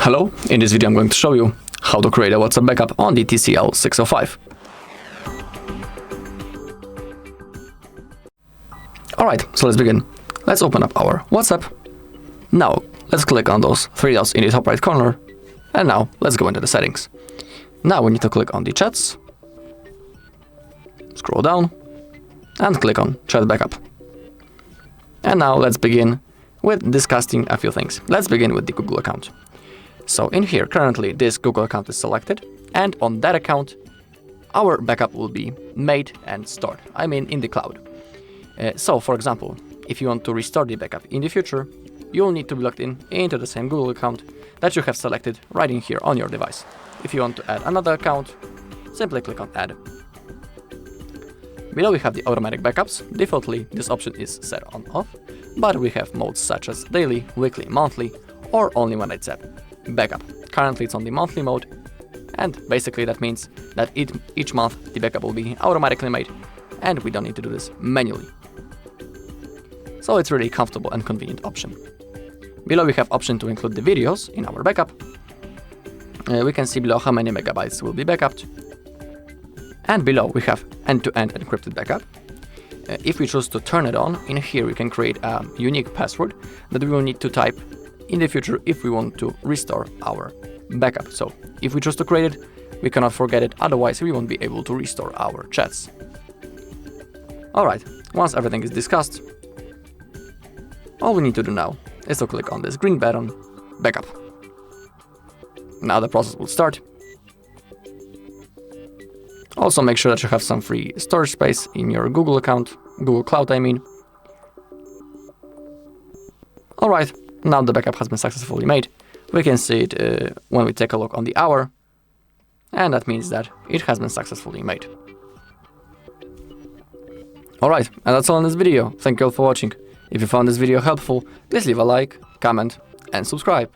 Hello, in this video I'm going to show you how to create a WhatsApp backup on the TCL 605. Alright, so let's begin. Let's open up our WhatsApp. Now, let's click on those three dots in the top right corner. And now, let's go into the settings. Now we need to click on the chats. Scroll down and click on chat backup. And now let's begin with discussing a few things. Let's begin with the Google account. So in here, currently this Google account is selected, and on that account, our backup will be made and stored. I mean, in the cloud. So for example, if you want to restore the backup in the future, you'll need to be logged into the same Google account that you have selected right in here on your device. If you want to add another account, simply click on add. Below we have the automatic backups. Defaultly, this option is set on off, but we have modes such as daily, weekly, monthly, or only when it's set backup. Currently it's on the monthly mode, and basically that means that each month the backup will be automatically made, and we don't need to do this manually. So it's really comfortable and convenient option. Below we have option to include the videos in our backup. We can see below how many megabytes will be backupped. And below we have end-to-end encrypted backup. If we choose to turn it on, in here we can create a unique password that we will need to type in the future if we want to restore our backup. So if we choose to create it, we cannot forget it, otherwise we won't be able to restore our chats. Alright, once everything is discussed, all we need to do now is to click on this green button, backup. Now the process will start. Also make sure that you have some free storage space in your Google account, Google Cloud I mean. Alright, now the backup has been successfully made. We can see it when we take a look on the hour, and that means that it has been successfully made. Alright, and that's all in this video. Thank you all for watching. If you found this video helpful, please leave a like, comment, and subscribe.